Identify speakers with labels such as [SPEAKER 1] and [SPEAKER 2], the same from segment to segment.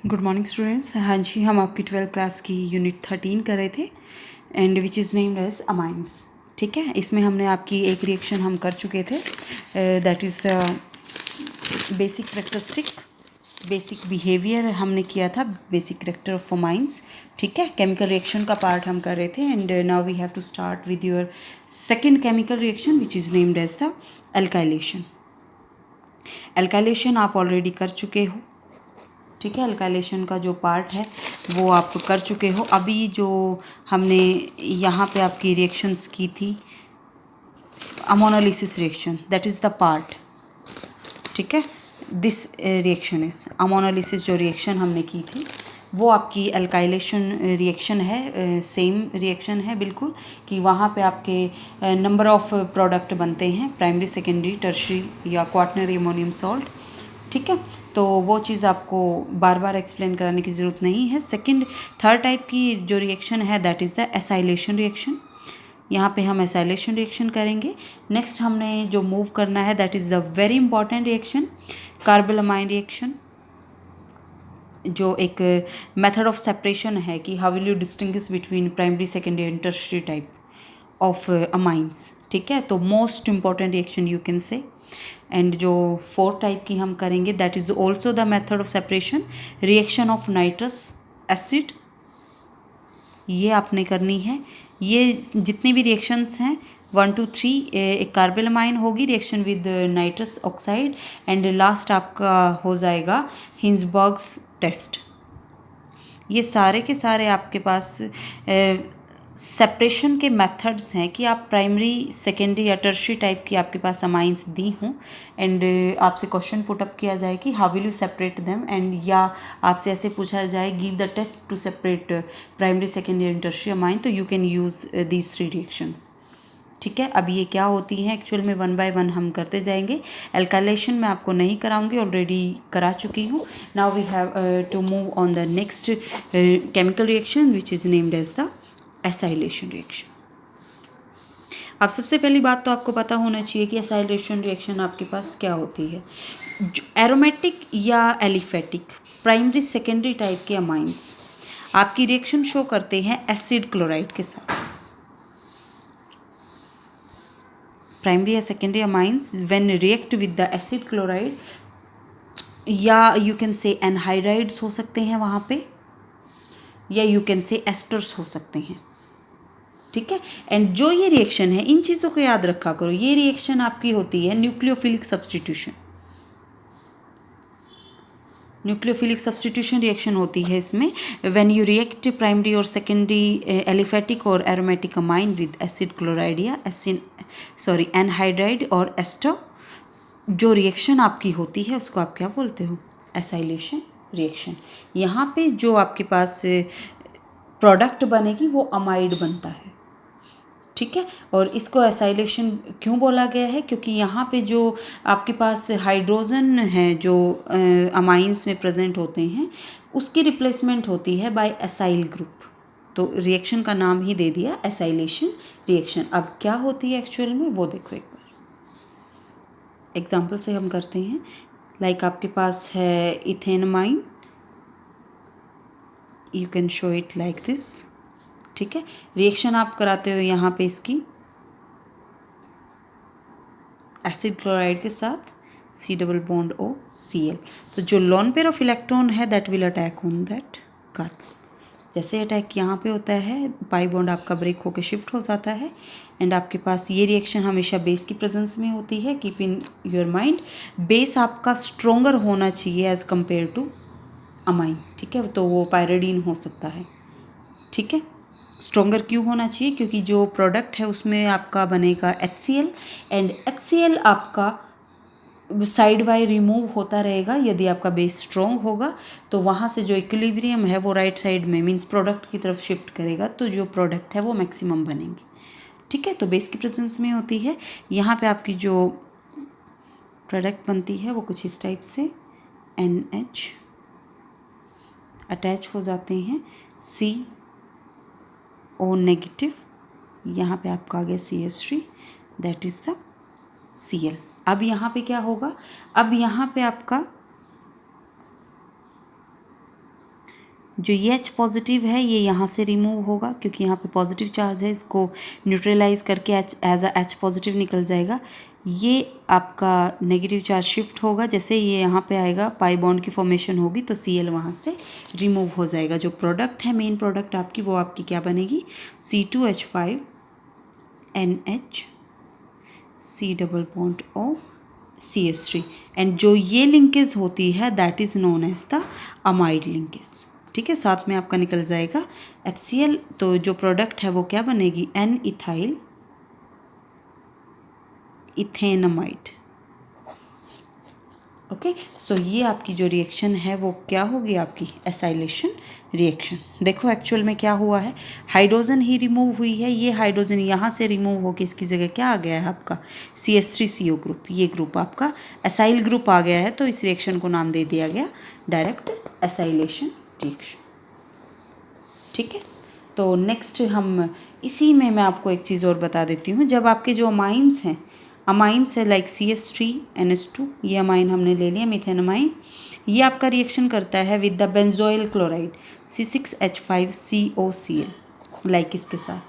[SPEAKER 1] Good morning students. हाँ जी, हम आपकी 12th क्लास की यूनिट 13 कर रहे थे and which is named as amines. ठीक है, इसमें हमने आपकी एक रिएक्शन हम कर चुके थे, that is the basic characteristic, basic behaviour हमने किया था, बेसिक करेक्टर ऑफ अमाइंस। ठीक है, केमिकल रिएक्शन का पार्ट हम कर रहे थे and now we have to start with your second chemical reaction which is named as the alkylation. Alkylation आप ऑलरेडी कर चुके हो। ठीक है, अल्काइलेशन का जो पार्ट है वो आप कर चुके हो। अभी जो हमने यहाँ पे आपकी रिएक्शंस की थी, ammonolysis reaction, that is the part. ठीक है, दिस रिएक्शन इज अमोनोलिसिस। जो रिएक्शन हमने की थी वो आपकी अल्काइलेशन रिएक्शन है, सेम रिएक्शन है बिल्कुल, कि वहाँ पे आपके नंबर ऑफ प्रोडक्ट बनते हैं, प्राइमरी, सेकेंडरी, टर्शरी या क्वाटरनरी अमोनियम सॉल्ट। ठीक है, तो वो चीज़ आपको बार बार एक्सप्लेन कराने की ज़रूरत नहीं है। थर्ड टाइप की जो रिएक्शन है that is the acylation reaction. यहाँ पे हम एसाइलेशन रिएक्शन करेंगे। नेक्स्ट हमने जो मूव करना है that is the very important reaction, carbylamine reaction, जो एक मेथड ऑफ सेपरेशन है कि how will you distinguish between primary, secondary and tertiary type of amines. ठीक है, तो most important reaction you can say. And जो फोर्थ टाइप की हम करेंगे that is also the method of separation, reaction of nitrous acid. ये आपने करनी है। ये जितनी भी रिएक्शंस हैं 1 2 3, एक कार्बोलामाइन होगी reaction with nitrous oxide and last आपका हो जाएगा हिंसबर्ग्स टेस्ट। ये सारे के सारे आपके पास सेपरेशन के मेथड्स हैं कि आप प्राइमरी, सेकेंडरी या टर्शरी टाइप की आपके पास अमाइंस दी हों एंड आपसे क्वेश्चन पुटअप किया जाए कि how will you separate them, and या आपसे ऐसे पूछा जाए give the test to separate primary, secondary and tertiary amine, तो you can use these 3 reactions. ठीक है, अब ये क्या होती हैं एक्चुअल में 1 बाय 1 हम करते जाएंगे। एल्काइलेशन मैं आपको नहीं कराऊंगी, ऑलरेडी करा चुकी हूँ। Now we have to move on the next chemical reaction which is named as the acylation reaction. अब सबसे पहली बात तो आपको पता होना चाहिए कि एसाइलेशन रिएक्शन आपके पास क्या होती है। जो एरोमेटिक या एलिफेटिक प्राइमरी, सेकेंडरी टाइप के अमाइंस आपकी रिएक्शन शो करते हैं एसिड क्लोराइड के साथ। प्राइमरी या secondary amines when react with the acid chloride, या यू कैन से एनहाइड्राइड्स हो सकते हैं वहाँ पे, या यू कैन से एस्टर्स हो सकते हैं। ठीक है, एंड जो ये रिएक्शन है इन चीज़ों को याद रखा करो। ये रिएक्शन आपकी होती है nucleophilic substitution. Nucleophilic substitution reaction होती है इसमें व्हेन यू रिएक्ट प्राइमरी और सेकेंडरी एलिफेटिक और aromatic amine with acid chloride या एनहाइड्राइड और एस्टर। जो रिएक्शन आपकी होती है उसको आप क्या बोलते हो? Acylation reaction. यहाँ पे जो आपके पास प्रोडक्ट बनेगी वो अमाइड बनता है। ठीक है, और इसको एसाइलेशन क्यों बोला गया है? क्योंकि यहाँ पे जो आपके पास हाइड्रोजन है जो अमाइंस में प्रेजेंट होते हैं उसकी रिप्लेसमेंट होती है बाय एसाइल ग्रुप। तो रिएक्शन का नाम ही दे दिया एसाइलेशन रिएक्शन। अब क्या होती है एक्चुअल में वो देखो एक बार एग्जाम्पल से हम करते हैं। लाइक आपके पास है ethanamine, you can show it like this. ठीक है, रिएक्शन आप कराते हो यहाँ पे इसकी एसिड क्लोराइड के साथ C+O(Cl). तो जो लोन पेयर ऑफ इलेक्ट्रॉन है that will attack on that carbon. जैसे अटैक यहाँ पे होता है पाई बॉन्ड आपका ब्रेक होकर शिफ्ट हो जाता है एंड आपके पास ये रिएक्शन हमेशा बेस की प्रेजेंस में होती है। Keep in your mind, base आपका स्ट्रोंगर होना चाहिए एज कम्पेयर टू अमाइन। ठीक है, तो वो पायरिडीन हो सकता है। ठीक है, स्ट्रोंगर क्यों होना चाहिए? क्योंकि जो प्रोडक्ट है उसमें आपका बनेगा HCl एंड HCl आपका साइड बाय रिमूव होता रहेगा। यदि आपका बेस स्ट्रॉन्ग होगा तो वहाँ से जो इक्विलिब्रियम है वो राइट साइड में मीन्स प्रोडक्ट की तरफ शिफ्ट करेगा, तो जो प्रोडक्ट है वो मैक्सिमम बनेंगे। ठीक है, तो बेस की प्रेजेंस में होती है। यहाँ पे आपकी जो प्रोडक्ट बनती है वो कुछ इस टाइप से NH अटैच हो जाते हैं CO नेगेटिव, यहाँ पे आपका आ गया CH3 that is the Cl। अब यहाँ पे क्या होगा? अब यहाँ पे आपका जो ये H पॉजिटिव है ये यहाँ से रिमूव होगा क्योंकि यहाँ पे पॉजिटिव चार्ज है, इसको न्यूट्रलाइज करके एज अ H पॉजिटिव निकल जाएगा। ये आपका नेगेटिव चार्ज शिफ्ट होगा, जैसे ये यहाँ पे आएगा पाई बॉन्ड की फॉर्मेशन होगी तो Cl वहाँ से रिमूव हो जाएगा। जो प्रोडक्ट है मेन प्रोडक्ट आपकी वो आपकी क्या बनेगी, C2H5 NH C double bond O CH3 and जो ये लिंकेज होती है that is known as the amide linkage. ठीक है, साथ में आपका निकल जाएगा HCl। तो जो प्रोडक्ट है वो क्या बनेगी, N इथाइल इथेनमाइड। ओके, सो ये आपकी जो रिएक्शन है वो क्या होगी, आपकी एसाइलेशन रिएक्शन। देखो एक्चुअल में क्या हुआ है, हाइड्रोजन ही रिमूव हुई है, ये हाइड्रोजन यहाँ से रिमूव होकर इसकी जगह क्या आ गया है आपका CH3CO ग्रुप। ये ग्रुप आपका एसाइल ग्रुप आ गया है, तो इस रिएक्शन को नाम दे दिया गया डायरेक्ट एसाइलेशन रिएक्शन। ठीक है, तो नेक्स्ट हम इसी में मैं आपको एक चीज़ और बता देती हूँ। जब आपके जो अमाइंस हैं, अमाइंस है लाइक CH3NH2, ये अमाइन हमने ले लिया मीथेनमाइन, ये आपका रिएक्शन करता है with the benzoyl chloride C6H5COCl, like इसके साथ।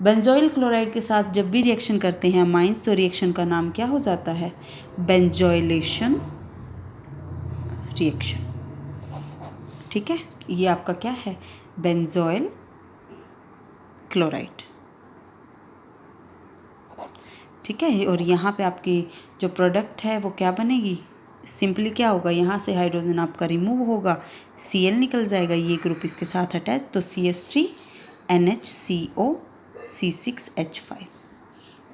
[SPEAKER 1] बेंजोइल क्लोराइड के साथ जब भी रिएक्शन करते हैं अमाइंस तो रिएक्शन का नाम क्या हो जाता है, बेंजोइलेशन रिएक्शन। ठीक है, ये आपका क्या है, बेंजोइल क्लोराइड। ठीक है, और यहाँ पे आपकी जो प्रोडक्ट है वो क्या बनेगी, सिंपली क्या होगा, यहाँ से हाइड्रोजन आपका रिमूव होगा, Cl निकल जाएगा, ये ग्रुप इसके साथ अटैच, तो CH3NHCO C6H5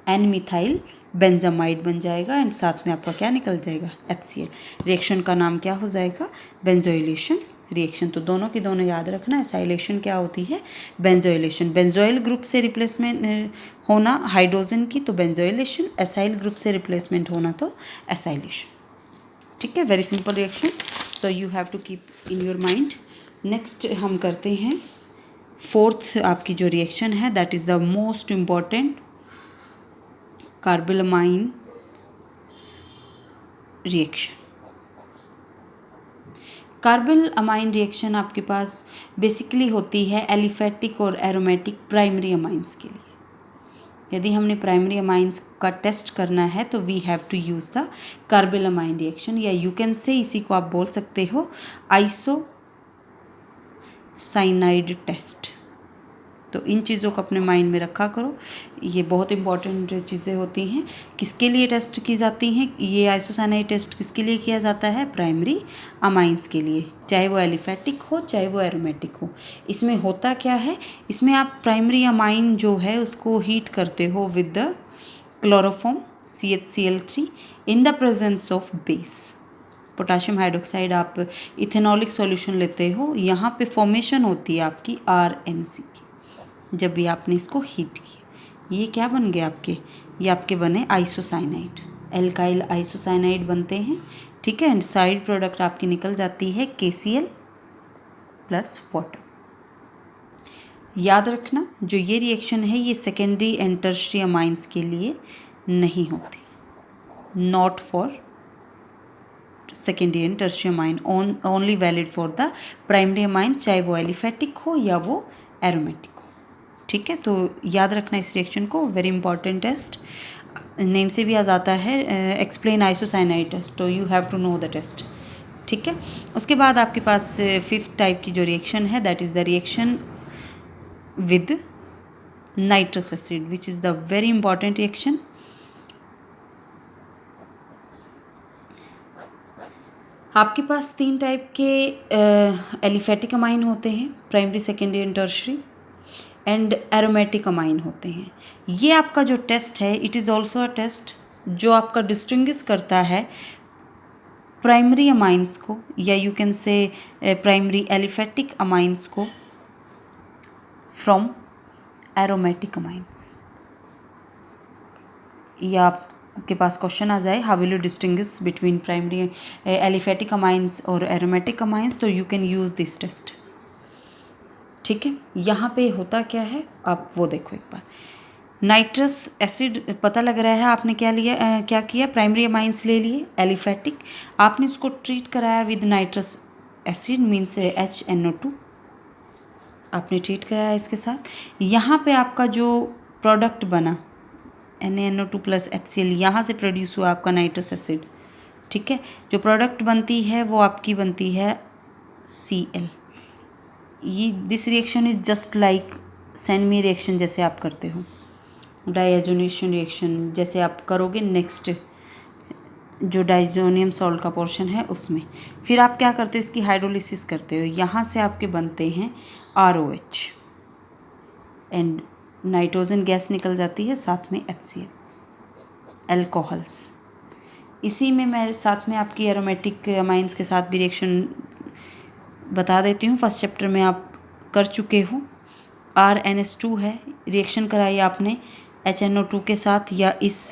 [SPEAKER 1] N methyl benzamide बन जाएगा एंड साथ में आपका क्या निकल जाएगा, HCl। रिएक्शन का नाम क्या हो जाएगा, बेंजोइलेशन रिएक्शन। तो दोनों की दोनों याद रखना, एसाइलेशन क्या होती है, बेंजोइलेशन। बेंजोइल ग्रुप से रिप्लेसमेंट होना हाइड्रोजन की तो बेंजोइलेशन, एसाइल ग्रुप से रिप्लेसमेंट होना तो एसाइलेशन। ठीक है, very simple reaction, so you have to keep in your mind. Next हम करते हैं फोर्थ आपकी जो रिएक्शन है that is the most important, carbylamine reaction. Carbyl amine reaction आपके पास बेसिकली होती है एलिफेटिक और एरोमेटिक प्राइमरी अमाइंस के लिए। यदि हमने प्राइमरी अमाइंस का टेस्ट करना है तो we have to use the carpal amine reaction, या यू कैन से इसी को आप बोल सकते हो आइसोसाइनाइड टेस्ट। तो इन चीज़ों को अपने माइंड में रखा करो, ये बहुत इंपॉर्टेंट चीज़ें होती हैं। किसके लिए टेस्ट की जाती हैं, ये आइसोसाइनाइड टेस्ट किसके लिए किया जाता है, प्राइमरी अमाइंस के लिए, चाहे वो एलिफेटिक हो चाहे वो एरोमेटिक हो। इसमें होता क्या है, इसमें आप प्राइमरी अमाइन जो है उसको हीट करते हो with the chloroform CHCl3 in the presence of base potassium hydroxide. आप इथेनॉलिक सॉल्यूशन लेते हो, यहाँ पे फॉर्मेशन होती है आपकी RNC की, जब भी आपने इसको हीट किया। ये क्या बन गए आपके, ये आपके बने आइसोसाइनाइड, एल्काइल आइसोसाइनाइड बनते हैं। ठीक है, एंड साइड प्रोडक्ट आपकी निकल जाती है KCl प्लस वाटर। याद रखना जो ये रिएक्शन है ये सेकेंडरी एंड टर्शियरी अमाइंस के लिए नहीं होती, not for secondary and tertiary amine, only valid for the primary amine, चाहे वो एलिफेटिक हो या वो एरोमेटिक हो। ठीक है, तो याद रखना इस रिएक्शन को, वेरी इंपॉर्टेंट टेस्ट, नेम से भी आ जाता है एक्सप्लेन आइसोसाइनाइड टेस्ट, तो you have to know the test. ठीक है, उसके बाद आपके पास फिफ्थ टाइप की जो रिएक्शन है that is the reaction with nitrous acid which is the very important reaction. आपके पास 3 टाइप के एलिफेटिक अमाइन होते हैं, primary secondary and tertiary, and aromatic amine होते हैं। ये आपका जो टेस्ट है it is also a test जो आपका डिस्टिंग्विश करता है प्राइमरी अमाइंस को, या you can say primary aliphatic amines को फ्रॉम एरोमेटिक अमाइंस। या आपके पास क्वेश्चन आ जाए how will you distinguish between primary aliphatic amines और एरोमेटिक अमाइंस, तो you can use this test. ठीक है, यहाँ पे होता क्या है आप वो देखो एक बार। नाइट्रस एसिड पता लग रहा है आपने क्या लिया, क्या किया, प्राइमरी अमाइंस ले लिए एलिफेटिक, आपने उसको ट्रीट कराया with nitrous acid means HNO2, आपने ट्रीट कराया इसके साथ। यहाँ पे आपका जो प्रोडक्ट बना NaNO2 प्लस HCl, यहाँ से प्रोड्यूस हुआ आपका नाइट्रस एसिड। ठीक है, जो प्रोडक्ट बनती है वो आपकी बनती है Cl। ये this reaction is just like Sandmeyer reaction जैसे आप करते हो, डाइएजोनेशन रिएक्शन जैसे आप करोगे नेक्स्ट जो डाइजोनियम सॉल्ट का पोर्शन है उसमें। फिर आप क्या करते हो, इसकी हाइड्रोलिसिस करते हो। यहाँ से आपके बनते हैं ROH एंड नाइट्रोजन गैस निकल जाती है, साथ में HCl, अल्कोहल्स। इसी में मैं साथ में आपकी एरोमेटिक अमाइंस के साथ भी रिएक्शन बता देती हूँ। फर्स्ट चैप्टर में आप कर चुके हो। RNS2 है, रिएक्शन कराई आपने HNO2 के साथ या इस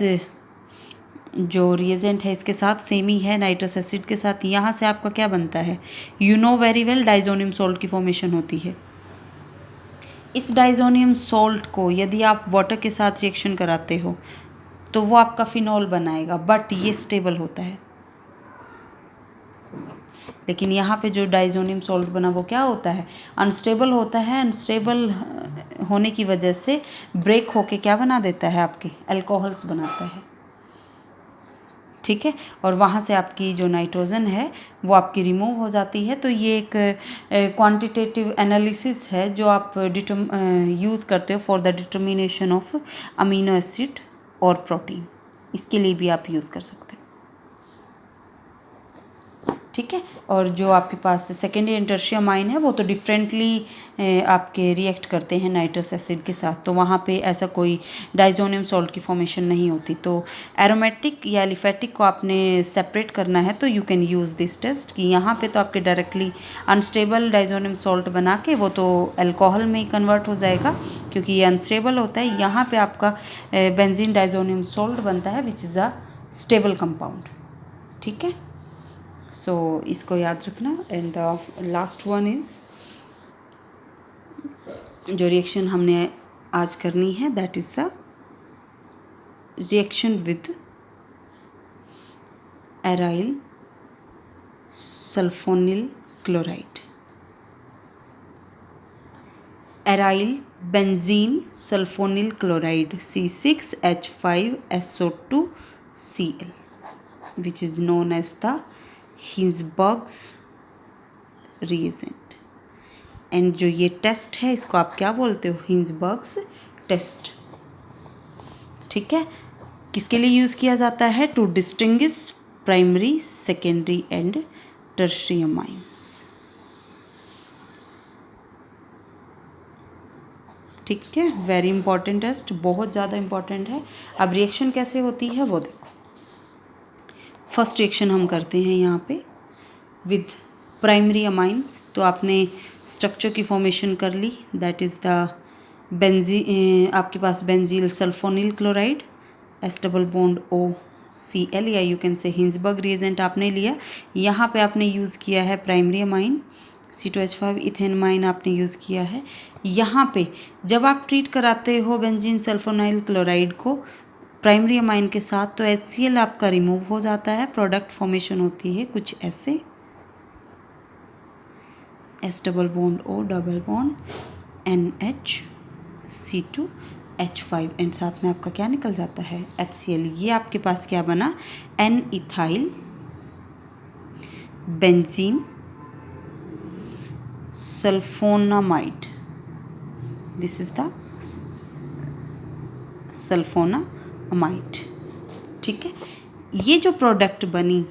[SPEAKER 1] जो रिएजेंट है इसके साथ, सेम ही है नाइट्रस एसिड के साथ। यहाँ से आपका क्या बनता है, you know very well, diazonium salt की फॉर्मेशन होती है। इस डाइजोनियम सॉल्ट को यदि आप वाटर के साथ रिएक्शन कराते हो तो वो आपका फिनॉल बनाएगा, बट ये स्टेबल होता है। लेकिन यहाँ पे जो डाइजोनियम सॉल्ट बना वो क्या होता है, अनस्टेबल होता है। अनस्टेबल होने की वजह से ब्रेक होके क्या बना देता है, आपके अल्कोहल्स बनाता है। ठीक है, और वहाँ से आपकी जो नाइट्रोजन है वो आपकी रिमूव हो जाती है। तो ये एक क्वांटिटेटिव एनालिसिस है जो आप यूज़ करते हो for the determination of amino acid और प्रोटीन। इसके लिए भी आप यूज़ कर सकते हो। ठीक है, और जो आपके पास सेकेंडरी एंड टर्शियरी अमाइन है वो तो डिफरेंटली आपके रिएक्ट करते हैं नाइट्रस एसिड के साथ, तो वहाँ पे ऐसा कोई डाइजोनियम सॉल्ट की फॉर्मेशन नहीं होती। तो एरोमेटिक या एलिफेटिक को आपने सेपरेट करना है तो you can use this test कि यहाँ पे तो आपके डायरेक्टली अनस्टेबल डाइजोनियम सॉल्ट बना के वो तो अल्कोहल में ही कन्वर्ट हो जाएगा क्योंकि ये अनस्टेबल होता है। यहाँ पे आपका बेंजीन डाइजोनियम सॉल्ट बनता है which is a stable compound. ठीक है, सो इसको याद रखना। And the last one is जो रिएक्शन हमने आज करनी है that is the reaction with aryl sulphonyl chloride. Aryl benzene sulphonyl chloride C6H5SO2Cl which is known as the Hinsberg's reagent. And जो ये टेस्ट है इसको आप क्या बोलते हो, हिंजबर्ग्स टेस्ट। ठीक है, किसके लिए यूज़ किया जाता है, to distinguish primary secondary and tertiary amines. ठीक है, वेरी इंपॉर्टेंट टेस्ट, बहुत ज़्यादा इंपॉर्टेंट है। अब रिएक्शन कैसे होती है वो देखो। फर्स्ट रिएक्शन हम करते हैं यहाँ पे विद प्राइमरी अमाइंस। तो आपने स्ट्रक्चर की फॉर्मेशन कर ली, दैट इज़ द आपके पास बेंजील सल्फोनिल क्लोराइड S+OCl या यू कैन से हिंजबर्ग रिएजेंट आपने लिया। यहाँ पे आपने यूज़ किया है प्राइमरी अमाइन C2H5 इथेनमाइन आपने यूज़ किया है। यहाँ पे जब आप ट्रीट कराते हो बेंजीन सल्फोनिल क्लोराइड को प्राइमरी अमाइन के साथ तो HCl आपका रिमूव हो जाता है, प्रोडक्ट फॉर्मेशन होती है कुछ ऐसे S+O NH C2H5 एंड साथ में आपका क्या निकल जाता है, HCl। ये आपके पास क्या बना, N ethyl benzene sulphonamide, this is the sulphonamide. ठीक है, ये जो प्रोडक्ट बनी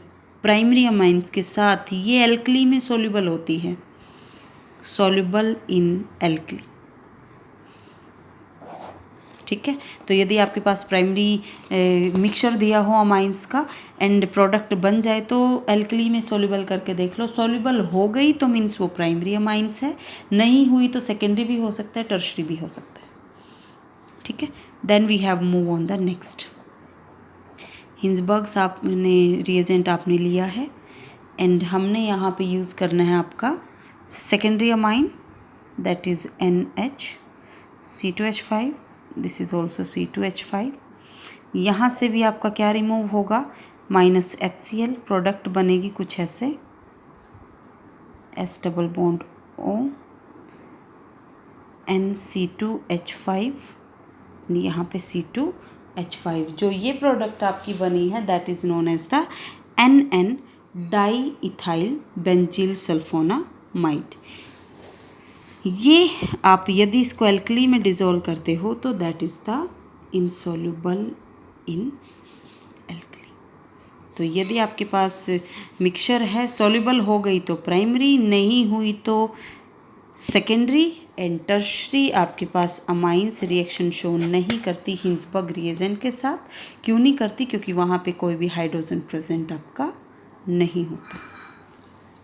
[SPEAKER 1] प्राइमरी अमाइंस के साथ ये एल्कली में सोल्यूबल होती है, सोल्यूबल इन एल्कली। ठीक है, तो यदि आपके पास प्राइमरी मिक्सचर दिया हो अमाइंस का एंड प्रोडक्ट बन जाए तो एल्कली में सोल्यूबल करके देख लो, सोल्यूबल हो गई तो मीन्स वो प्राइमरी अमाइंस है, नहीं हुई तो सेकेंडरी भी हो सकता है, टर्शरी भी हो सकता है। ठीक है, then we have move on the next. Hinsberg's आपने रिएजेंट आपने लिया है एंड हमने यहाँ पे यूज़ करना है आपका secondary amine that is NH C2H5, this is also C2H5। यहाँ से भी आपका क्या रिमूव होगा, -HCl, प्रोडक्ट बनेगी कुछ ऐसे S+O NC2H5, यहाँ पे C2H5। जो ये प्रोडक्ट आपकी बनी है that is known as the NN diethyl benzyl sulphonamide. ये आप यदि इसको एल्कली में डिज़ोल्व करते हो तो that is the insoluble in alkali. तो यदि आपके पास मिक्सचर है, सॉल्युबल हो गई तो प्राइमरी, नहीं हुई तो सेकेंडरी एंड टर्शरी आपके पास अमाइंस रिएक्शन शो नहीं करती हिंसबर्ग रिएजेंट के साथ। क्यों नहीं करती? क्योंकि वहाँ पे कोई भी हाइड्रोजन प्रेजेंट आपका नहीं होता।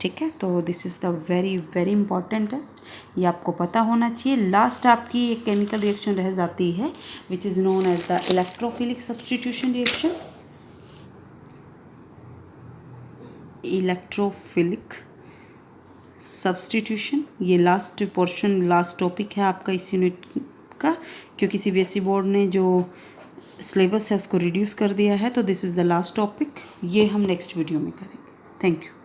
[SPEAKER 1] ठीक है, तो this is the very very important test, ये आपको पता होना चाहिए। लास्ट आपकी एक केमिकल रिएक्शन रह जाती है which is known as the electrophilic substitution reaction. Electrophilic substitution, ये लास्ट पोर्शन, लास्ट टॉपिक है आपका इस यूनिट का, क्योंकि सीबीएसई बोर्ड ने जो सिलेबस है उसको रिड्यूस कर दिया है। तो this is the last topic, ये हम नेक्स्ट वीडियो में करेंगे। Thank you.